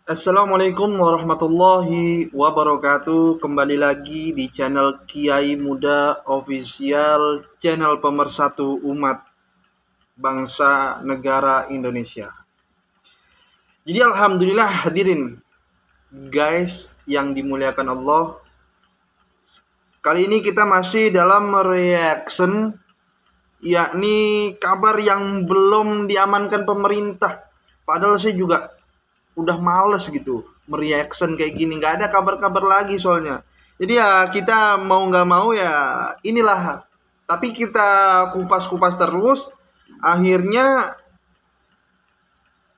Assalamualaikum warahmatullahi wabarakatuh. Kembali lagi di channel Kiai Muda Official, channel pemersatu umat bangsa negara Indonesia. Jadi alhamdulillah hadirin guys yang dimuliakan Allah. Kali ini kita masih dalam reaction, yakni kabar yang belum diamankan pemerintah. Padahal saya juga udah males gitu mereaction kayak gini, nggak ada kabar-kabar lagi soalnya. Jadi ya kita mau nggak mau ya inilah. Tapi kita kupas-kupas terus, akhirnya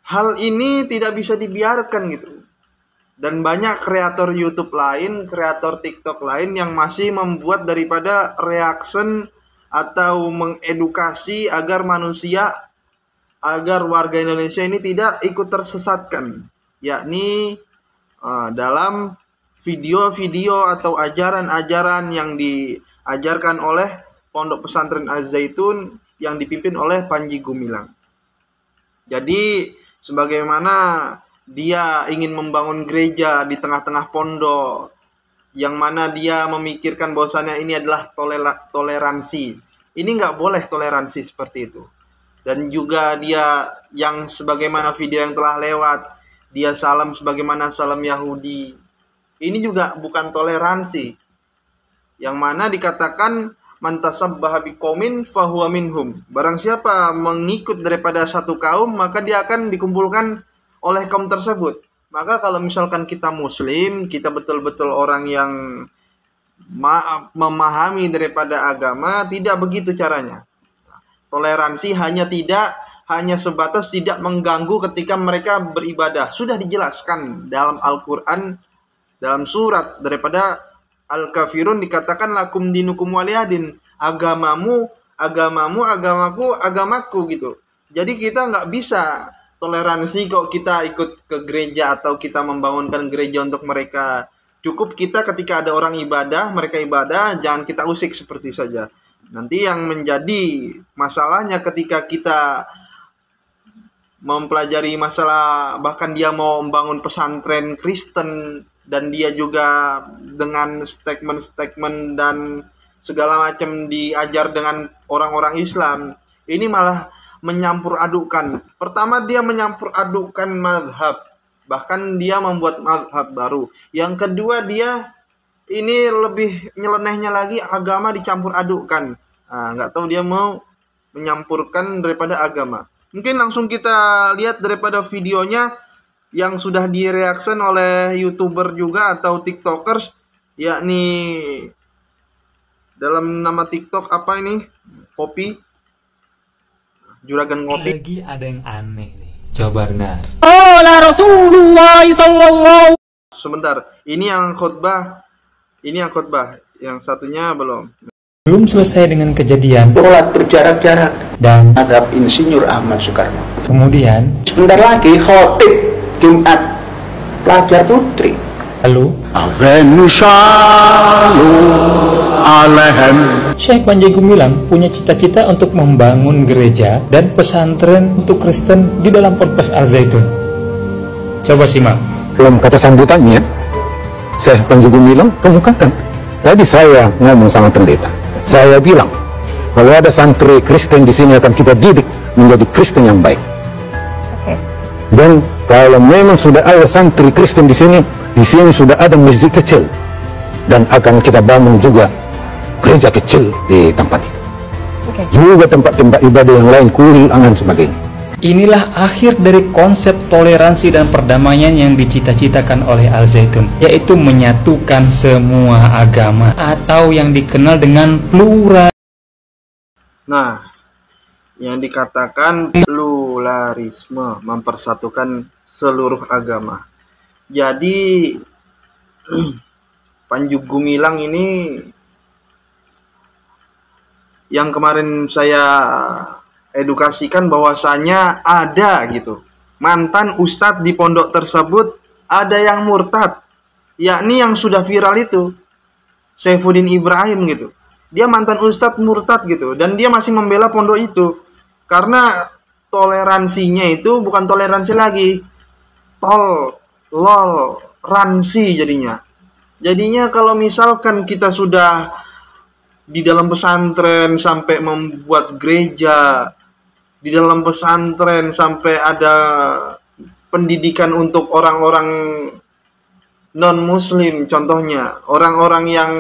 hal ini tidak bisa dibiarkan gitu. Dan banyak kreator YouTube lain, kreator TikTok lain yang masih membuat daripada reaction atau mengedukasi agar manusia, agar warga Indonesia ini tidak ikut tersesatkan, yakni dalam video-video atau ajaran-ajaran yang diajarkan oleh Pondok Pesantren Az-Zaitun yang dipimpin oleh Panji Gumilang. Jadi sebagaimana dia ingin membangun gereja di tengah-tengah pondok, yang mana dia memikirkan bahwasannya ini adalah toleransi. Ini nggak boleh toleransi seperti itu. Dan juga dia yang sebagaimana video yang telah lewat, dia salam sebagaimana salam Yahudi. Ini juga bukan toleransi. Yang mana dikatakan man tasabbaha biqaumin fahuwa minhum. Barang siapa mengikut daripada satu kaum, maka dia akan dikumpulkan oleh kaum tersebut. Maka kalau misalkan kita muslim, kita betul-betul orang yang memahami daripada agama, tidak begitu caranya. Toleransi hanya sebatas tidak mengganggu ketika mereka beribadah. Sudah dijelaskan dalam Al-Quran, dalam surat daripada Al-Kafirun dikatakan lakum dinukum waliyadin. Agamamu, agamaku, agamaku gitu. Jadi kita nggak bisa toleransi kok kita ikut ke gereja atau kita membangunkan gereja untuk mereka. Cukup kita ketika ada orang ibadah, mereka ibadah, jangan kita usik seperti saja. Nanti yang menjadi masalahnya ketika kita mempelajari masalah, bahkan dia mau membangun pesantren Kristen dan dia juga dengan statement-statement dan segala macam diajar dengan orang-orang Islam, ini malah menyampur adukan. Pertama dia menyampur adukan mazhab, bahkan dia membuat mazhab baru. Yang kedua dia ini lebih nyelenehnya lagi, agama dicampur adukkan. Nggak tahu dia mau menyampurkan daripada agama. Mungkin langsung kita lihat daripada videonya yang sudah direaction oleh YouTuber juga atau TikTokers, yakni dalam nama TikTok apa ini? Kopi. Juragan Kopi. Lagi ada yang aneh nih. Coba dengar. Rasulullah sallallahu. Sebentar, ini yang khutbah. Yang satunya belum. Belum selesai dengan kejadian sholat berjarak-jarak dan hadap Insinyur Ahmad Soekarno. kemudian Sebentar lagi khotib Jumat pelajar putri. lalu Syekh Panji Gumilang punya cita-cita untuk membangun gereja dan pesantren untuk Kristen di dalam Ponpes Al-Zaitun. Coba simak. Dalam kata sambutannya, Syekh Panji Gumilang kemukakan. Tadi saya ngomong sama pendeta. Saya bilang, kalau ada santri Kristen di sini akan kita didik menjadi Kristen yang baik. Dan kalau memang sudah ada santri Kristen di sini sudah ada masjid kecil dan akan kita bangun juga gereja kecil di tempat itu. Juga tempat-tempat ibadah yang lain, kuil, angan sebagainya. Inilah akhir dari konsep toleransi dan perdamaian yang dicita-citakan oleh Al-Zaitun, yaitu menyatukan semua agama atau yang dikenal dengan plural. Nah, yang dikatakan pluralisme, mempersatukan seluruh agama. Jadi Panji Gumilang ini yang kemarin saya edukasikan bahwasanya ada gitu mantan ustadz di pondok tersebut, ada yang murtad, yakni yang sudah viral itu Saifuddin Ibrahim gitu. Dia mantan ustadz murtad gitu, dan dia masih membela pondok itu karena toleransinya itu bukan toleransi lagi, lol, ransi jadinya. Jadinya kalau misalkan kita sudah di dalam pesantren sampai membuat gereja, di dalam pesantren sampai ada pendidikan untuk orang-orang non-muslim, contohnya orang-orang yang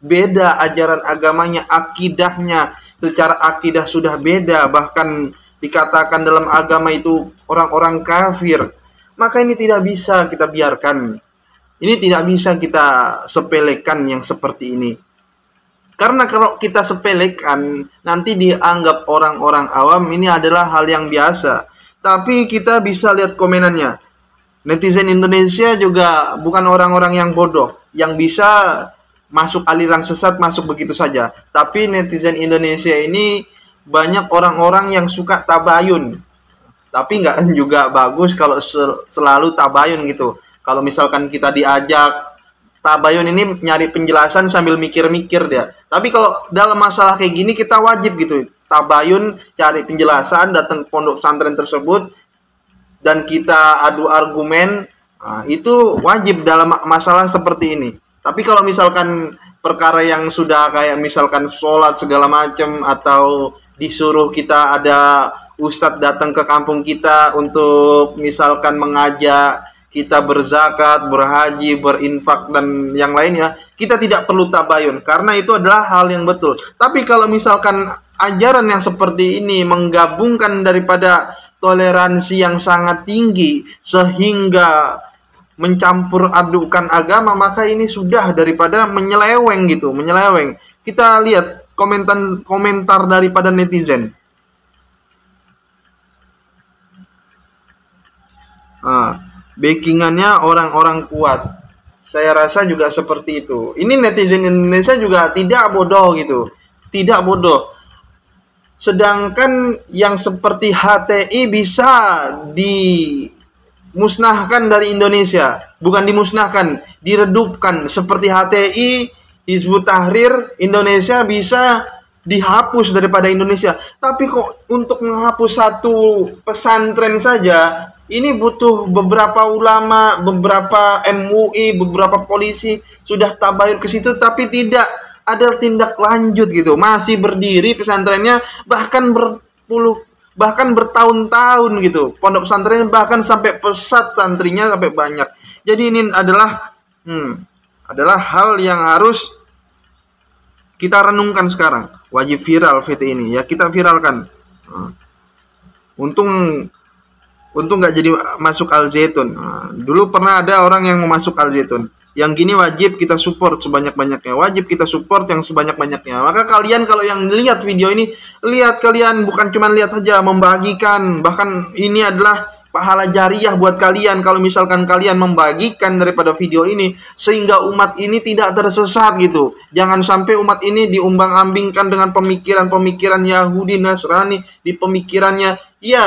beda ajaran agamanya, akidahnya, secara akidah sudah beda, bahkan dikatakan dalam agama itu orang-orang kafir, maka ini tidak bisa kita biarkan. Ini tidak bisa kita sepelekan yang seperti ini. Karena kalau kita sepelekan, nanti dianggap orang-orang awam ini adalah hal yang biasa. Tapi kita bisa lihat komenannya. Netizen Indonesia juga bukan orang-orang yang bodoh, yang bisa masuk aliran sesat, masuk begitu saja. Tapi netizen Indonesia ini banyak orang-orang yang suka tabayun. Tapi nggak juga bagus kalau selalu tabayun gitu. Kalau misalkan kita diajak tabayun ini nyari penjelasan sambil mikir-mikir dia. Tapi kalau dalam masalah kayak gini kita wajib gitu. Tabayun, cari penjelasan, datang ke pondok pesantren tersebut dan kita adu argumen, itu wajib dalam masalah seperti ini. Tapi kalau misalkan perkara yang sudah kayak misalkan sholat segala macam, atau disuruh kita ada ustadz datang ke kampung kita untuk misalkan mengajak kita berzakat, berhaji, berinfak dan yang lainnya, kita tidak perlu tabayun karena itu adalah hal yang betul. Tapi kalau misalkan ajaran yang seperti ini menggabungkan daripada toleransi yang sangat tinggi sehingga mencampur adukan agama, maka ini sudah daripada menyeleweng gitu, menyeleweng. Kita lihat komentar daripada netizen. Backingannya orang-orang kuat. Saya rasa juga seperti itu. Ini netizen Indonesia juga tidak bodoh gitu, tidak bodoh. Sedangkan yang seperti HTI bisa dimusnahkan dari Indonesia, bukan dimusnahkan, diredupkan. Seperti HTI, Hizbut Tahrir Indonesia bisa dihapus daripada Indonesia. Tapi kok untuk menghapus satu pesantren saja, ini butuh beberapa ulama, beberapa MUI, beberapa polisi sudah tabayun ke situ, tapi tidak ada tindak lanjut gitu. Masih berdiri pesantrennya, bahkan bertahun-tahun gitu. Pondok pesantrennya bahkan sampai pesat santrinya sampai banyak. Jadi ini adalah hal yang harus kita renungkan sekarang. Wajib viral VT ini ya, kita viralkan. Untung nggak jadi masuk Al Zaitun. Dulu pernah ada orang yang mau masuk Al Zaitun. Yang gini wajib kita support sebanyak-banyaknya. Wajib kita support yang sebanyak-banyaknya. Maka kalian kalau yang lihat video ini, lihat kalian bukan cuma lihat saja, membagikan. Bahkan ini adalah pahala jariah buat kalian kalau misalkan kalian membagikan daripada video ini sehingga umat ini tidak tersesat gitu. Jangan sampai umat ini diumbang-ambingkan dengan pemikiran-pemikiran Yahudi, Nasrani, di pemikirannya ya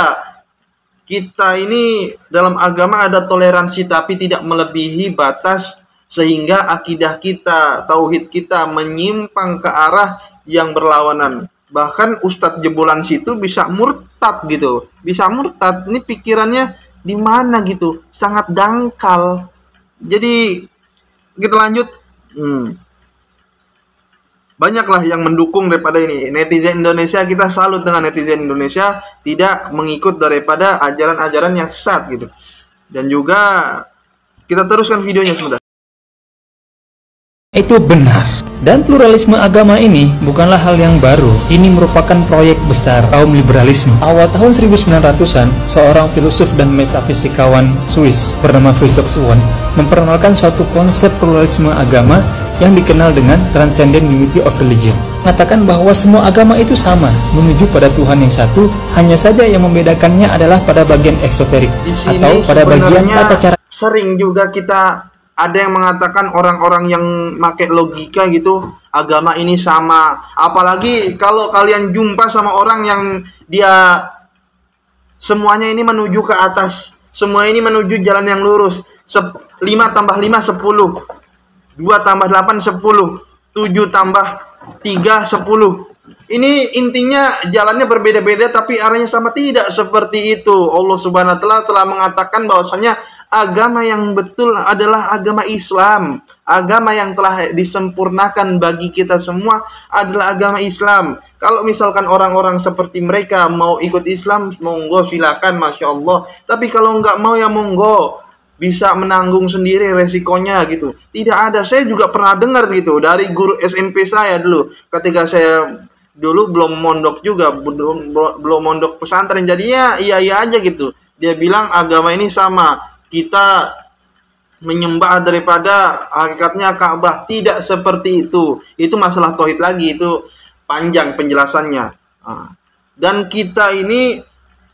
kita ini dalam agama ada toleransi tapi tidak melebihi batas sehingga akidah kita, tauhid kita menyimpang ke arah yang berlawanan. Bahkan ustadz jebolan situ bisa murtad gitu. Bisa murtad. Ini pikirannya di mana gitu. Sangat dangkal. Jadi kita lanjut. Banyaklah yang mendukung daripada ini. Netizen Indonesia, kita salut dengan netizen Indonesia tidak mengikut daripada ajaran-ajaran yang sesat gitu. Dan juga kita teruskan videonya sebentar. Itu benar. Dan pluralisme agama ini bukanlah hal yang baru. Ini merupakan proyek besar kaum liberalisme. Awal tahun 1900-an, seorang filosof dan metafisikawan Swiss bernama Fridtjof Nansen memperkenalkan suatu konsep pluralisme agama yang dikenal dengan Transcendent Unity of Religion. Mengatakan bahwa semua agama itu sama, menuju pada Tuhan yang satu, hanya saja yang membedakannya adalah pada bagian eksoterik atau pada bagian tata cara. Sering juga kita ada yang mengatakan orang-orang yang pakai logika gitu, agama ini sama. Apalagi kalau kalian jumpa sama orang yang dia semuanya ini menuju ke atas, semua ini menuju jalan yang lurus. 5 tambah 5 10, 2 tambah 8 10, 7 tambah 3 10. Ini intinya jalannya berbeda-beda tapi arahnya sama. Tidak seperti itu. Allah Subhanahu wa taala telah mengatakan bahwasanya agama yang betul adalah agama Islam. Agama yang telah disempurnakan bagi kita semua adalah agama Islam. Kalau misalkan orang-orang seperti mereka mau ikut Islam, monggo silakan, Masya Allah. Tapi kalau nggak mau ya monggo, bisa menanggung sendiri resikonya gitu. Tidak ada, saya juga pernah dengar gitu dari guru SMP saya dulu. Ketika saya dulu belum mondok juga, belum mondok pesantren, jadinya iya aja gitu. Dia bilang agama ini sama, kita menyembah daripada hakikatnya Ka'bah. Tidak seperti itu. Itu masalah tauhid lagi, itu panjang penjelasannya. Dan kita ini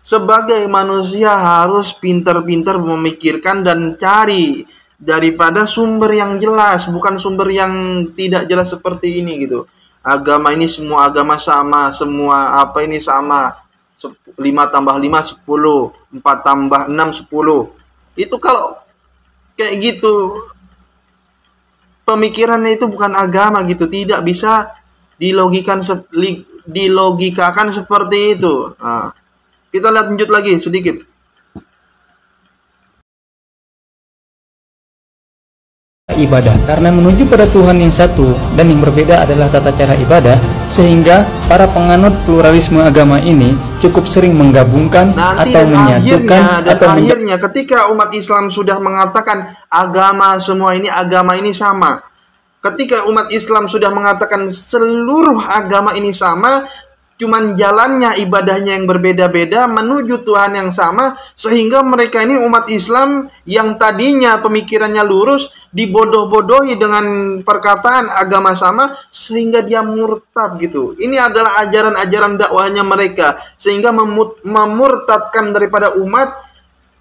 sebagai manusia harus pintar-pintar memikirkan dan cari daripada sumber yang jelas, bukan sumber yang tidak jelas seperti ini gitu. Agama ini semua agama sama, semua apa ini sama. 5 tambah 5 10, 4 tambah 6 10. Itu kalau kayak gitu pemikirannya itu bukan agama gitu, tidak bisa dilogikakan seperti itu. Kita lihat lanjut lagi sedikit. Ibadah, karena menuju pada Tuhan yang satu dan yang berbeda adalah tata cara ibadah, sehingga para penganut pluralisme agama ini cukup sering menggabungkan atau menyatukan akhirnya ketika umat Islam sudah mengatakan agama ini sama, ketika umat Islam sudah mengatakan seluruh agama ini sama, cuman jalannya ibadahnya yang berbeda-beda menuju Tuhan yang sama, sehingga mereka ini umat Islam yang tadinya pemikirannya lurus dibodoh-bodohi dengan perkataan agama sama sehingga dia murtad gitu. Ini adalah ajaran-ajaran dakwahnya mereka, sehingga memurtadkan daripada umat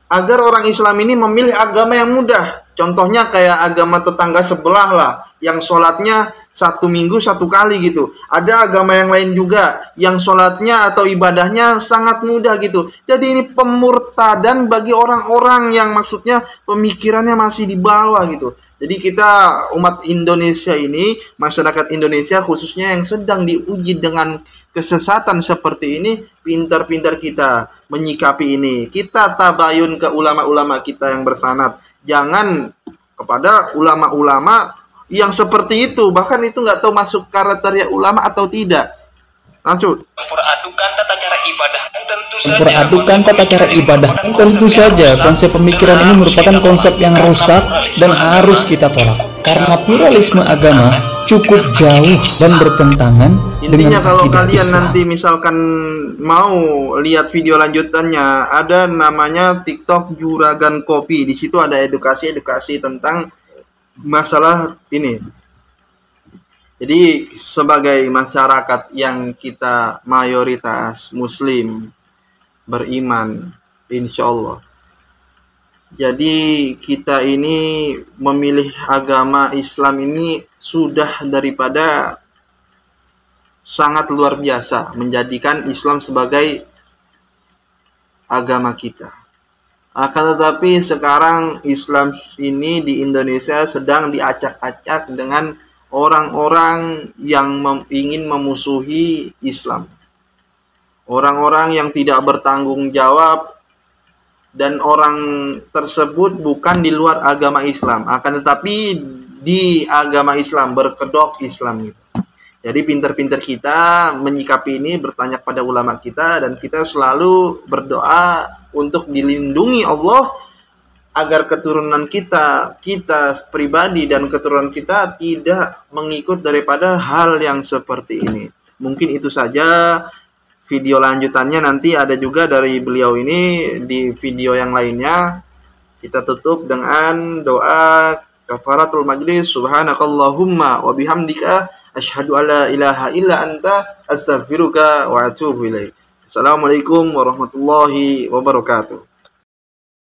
agar orang Islam ini memilih agama yang mudah. Contohnya kayak agama tetangga sebelah lah, yang sholatnya 1 minggu 1 kali gitu. Ada agama yang lain juga yang sholatnya atau ibadahnya sangat mudah gitu. Jadi ini pemurtadan bagi orang-orang yang maksudnya pemikirannya masih di bawah gitu. Jadi kita umat Indonesia ini, masyarakat Indonesia khususnya yang sedang diuji dengan kesesatan seperti ini, pintar-pintar kita menyikapi ini. Kita tabayun ke ulama-ulama kita yang bersanad. Jangan kepada ulama-ulama yang seperti itu, bahkan itu nggak tahu masuk kriteria ulama atau tidak. Langsung. Memperadukan tata cara ibadah, tentu saja konsep pemikiran ini merupakan konsep yang rusak dan harus kita tolak. Karena pluralisme agama cukup jauh dan bertentangan Intinya dengan kalau akidah kalian Islam. nanti misalkan mau lihat video lanjutannya, ada namanya TikTok Juragan Kopi. Di situ ada edukasi tentang masalah ini. Jadi sebagai masyarakat yang kita mayoritas muslim beriman, insya Allah, jadi kita ini memilih agama Islam ini sudah daripada sangat luar biasa, menjadikan Islam sebagai agama kita. Akan tetapi sekarang Islam ini di Indonesia sedang diacak-acak dengan orang-orang yang ingin memusuhi Islam. Orang-orang yang tidak bertanggung jawab, dan orang tersebut bukan di luar agama Islam, akan tetapi di agama Islam, berkedok Islam gitu. Jadi pintar-pintar kita menyikapi ini, bertanya pada ulama kita, dan kita selalu berdoa untuk dilindungi Allah agar keturunan kita pribadi dan keturunan kita tidak mengikut daripada hal yang seperti ini. Mungkin itu saja. Video lanjutannya nanti ada juga dari beliau ini di video yang lainnya. Kita tutup dengan doa kafaratul majlis. Subhanakallahumma wa bihamdika asyhadu alla ilaha illa anta astaghfiruka wa atubu ilaik. Assalamualaikum warahmatullahi wabarakatuh.